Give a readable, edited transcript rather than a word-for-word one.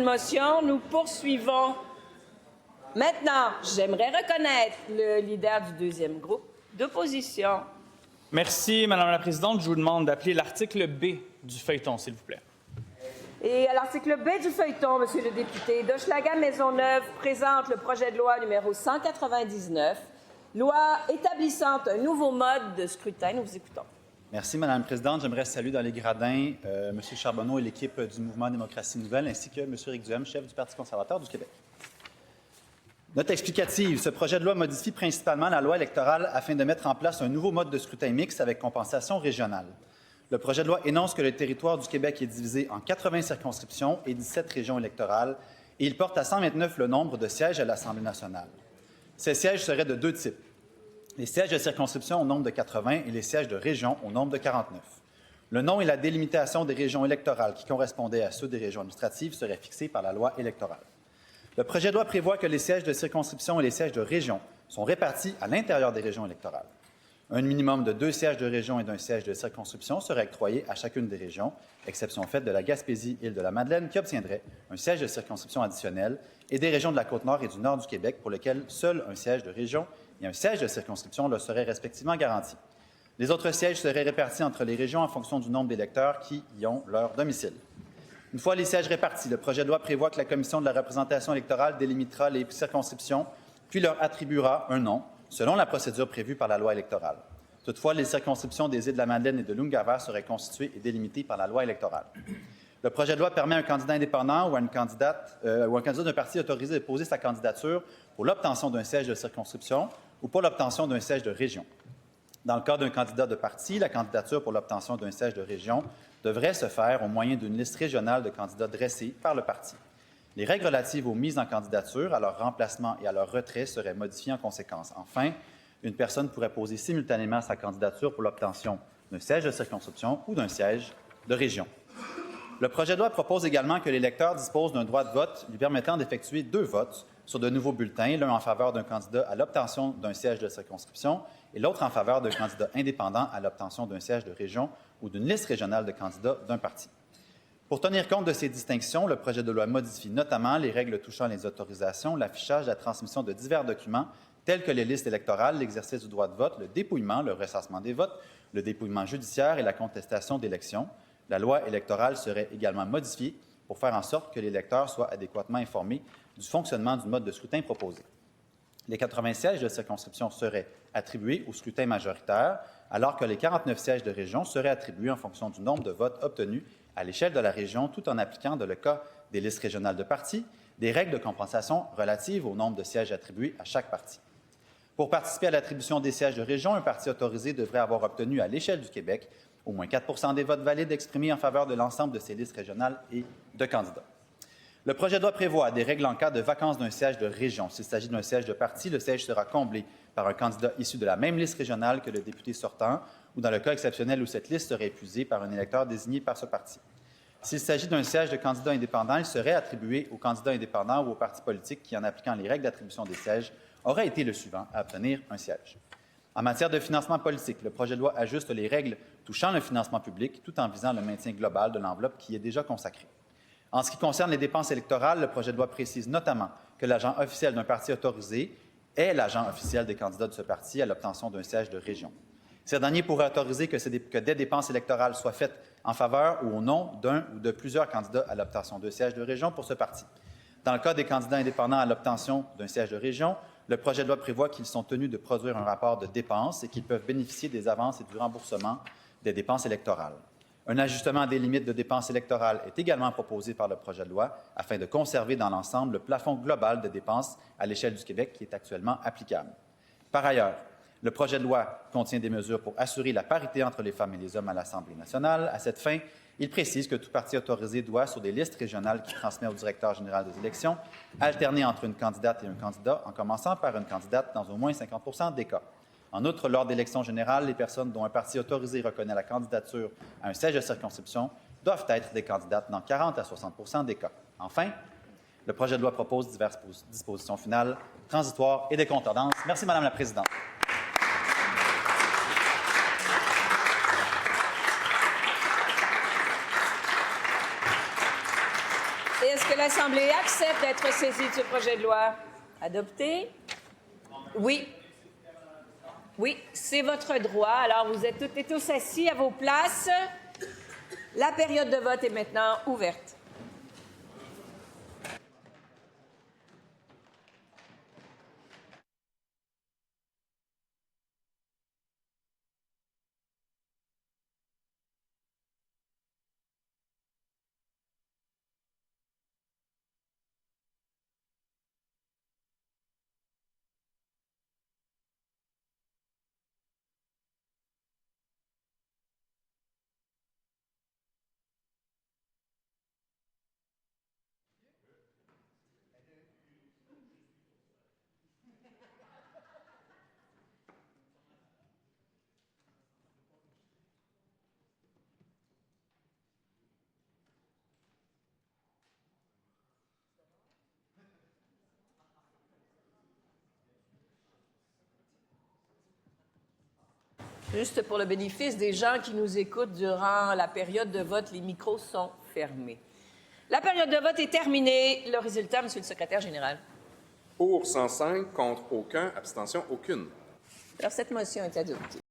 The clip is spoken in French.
Motion, nous poursuivons. Maintenant, j'aimerais reconnaître le leader du deuxième groupe d'opposition. Merci, Madame la Présidente. Je vous demande d'appeler l'article B du feuilleton, s'il vous plaît. Et à l'article B du feuilleton, Monsieur le député, d'Hochelaga-Maisonneuve présente le projet de loi numéro 199, loi établissant un nouveau mode de scrutin. Nous vous écoutons. Merci, Madame la Présidente. J'aimerais saluer dans les gradins M. Charbonneau et l'équipe du Mouvement Démocratie Nouvelle, ainsi que M. Éric Duhem, chef du Parti conservateur du Québec. Note explicative. Ce projet de loi modifie principalement la loi électorale afin de mettre en place un nouveau mode de scrutin mixte avec compensation régionale. Le projet de loi énonce que le territoire du Québec est divisé en 80 circonscriptions et 17 régions électorales et il porte à 129 le nombre de sièges à l'Assemblée nationale. Ces sièges seraient de deux types. Les sièges de circonscription au nombre de 80 et les sièges de région au nombre de 49. Le nom et la délimitation des régions électorales qui correspondaient à ceux des régions administratives seraient fixés par la loi électorale. Le projet de loi prévoit que les sièges de circonscription et les sièges de région sont répartis à l'intérieur des régions électorales. Un minimum de 2 sièges de région et d'un siège de circonscription serait octroyé à chacune des régions, exception faite de la Gaspésie et de la Madeleine, qui obtiendrait un siège de circonscription additionnel, et des régions de la Côte-Nord et du Nord du Québec, pour lesquelles seul un siège de région et un siège de circonscription leur seraient respectivement garantis. Les autres sièges seraient répartis entre les régions en fonction du nombre d'électeurs qui y ont leur domicile. Une fois les sièges répartis, le projet de loi prévoit que la Commission de la représentation électorale délimitera les circonscriptions, puis leur attribuera un nom, selon la procédure prévue par la loi électorale. Toutefois, les circonscriptions des Îles-de-la-Madeleine et de l'Ungava seraient constituées et délimitées par la loi électorale. Le projet de loi permet à un candidat indépendant ou à un candidat d'un parti autorisé de poser sa candidature pour l'obtention d'un siège de circonscription ou pour l'obtention d'un siège de région. Dans le cas d'un candidat de parti, la candidature pour l'obtention d'un siège de région devrait se faire au moyen d'une liste régionale de candidats dressée par le parti. Les règles relatives aux mises en candidature, à leur remplacement et à leur retrait seraient modifiées en conséquence. Enfin, une personne pourrait poser simultanément sa candidature pour l'obtention d'un siège de circonscription ou d'un siège de région. Le projet de loi propose également que l'électeur dispose d'un droit de vote lui permettant d'effectuer 2 votes sur de nouveaux bulletins, l'un en faveur d'un candidat à l'obtention d'un siège de circonscription et l'autre en faveur d'un candidat indépendant à l'obtention d'un siège de région ou d'une liste régionale de candidats d'un parti. Pour tenir compte de ces distinctions, le projet de loi modifie notamment les règles touchant les autorisations, l'affichage, la transmission de divers documents tels que les listes électorales, l'exercice du droit de vote, le dépouillement, le recensement des votes, le dépouillement judiciaire et la contestation d'élections. La loi électorale serait également modifiée pour faire en sorte que l'électeur soit adéquatement informé du fonctionnement du mode de scrutin proposé. Les 80 sièges de circonscription seraient attribués au scrutin majoritaire, alors que les 49 sièges de région seraient attribués en fonction du nombre de votes obtenus à l'échelle de la région, tout en appliquant, dans le cas des listes régionales de partis, des règles de compensation relatives au nombre de sièges attribués à chaque parti. Pour participer à l'attribution des sièges de région, un parti autorisé devrait avoir obtenu à l'échelle du Québec au moins 4 % des votes valides exprimés en faveur de l'ensemble de ces listes régionales et de candidats. Le projet de loi prévoit des règles en cas de vacance d'un siège de région. S'il s'agit d'un siège de parti, le siège sera comblé par un candidat issu de la même liste régionale que le député sortant, ou dans le cas exceptionnel où cette liste serait épuisée par un électeur désigné par ce parti. S'il s'agit d'un siège de candidat indépendant, il serait attribué au candidat indépendant ou au parti politique qui, en appliquant les règles d'attribution des sièges, aurait été le suivant à obtenir un siège. En matière de financement politique, le projet de loi ajuste les règles touchant le financement public tout en visant le maintien global de l'enveloppe qui est déjà consacrée. En ce qui concerne les dépenses électorales, le projet de loi précise notamment que l'agent officiel d'un parti autorisé est l'agent officiel des candidats de ce parti à l'obtention d'un siège de région. Ces derniers pourraient autoriser que des dépenses électorales soient faites en faveur ou au nom d'un ou de plusieurs candidats à l'obtention de sièges de région pour ce parti. Dans le cas des candidats indépendants à l'obtention d'un siège de région, le projet de loi prévoit qu'ils sont tenus de produire un rapport de dépenses et qu'ils peuvent bénéficier des avances et du remboursement des dépenses électorales. Un ajustement des limites de dépenses électorales est également proposé par le projet de loi afin de conserver dans l'ensemble le plafond global de dépenses à l'échelle du Québec qui est actuellement applicable. Par ailleurs, le projet de loi contient des mesures pour assurer la parité entre les femmes et les hommes à l'Assemblée nationale. À cette fin, il précise que tout parti autorisé doit, sur des listes régionales qu'il transmet au directeur général des élections, alterner entre une candidate et un candidat, en commençant par une candidate dans au moins 50 % des cas. En outre, lors d'élections générales, les personnes dont un parti autorisé reconnaît la candidature à un siège de circonscription doivent être des candidates dans 40 à 60 % des cas. Enfin, le projet de loi propose diverses dispositions finales, transitoires et de concordance. Merci, Madame la Présidente. Est-ce que la l'Assemblée accepte d'être saisie de ce projet de loi? Adopté? Oui. Oui, c'est votre droit. Alors, vous êtes toutes et tous assis à vos places. La période de vote est maintenant ouverte. Juste pour le bénéfice des gens qui nous écoutent durant la période de vote, les micros sont fermés. La période de vote est terminée. Le résultat, Monsieur le secrétaire général. Pour 105, contre aucun, abstention aucune. Alors, cette motion est adoptée.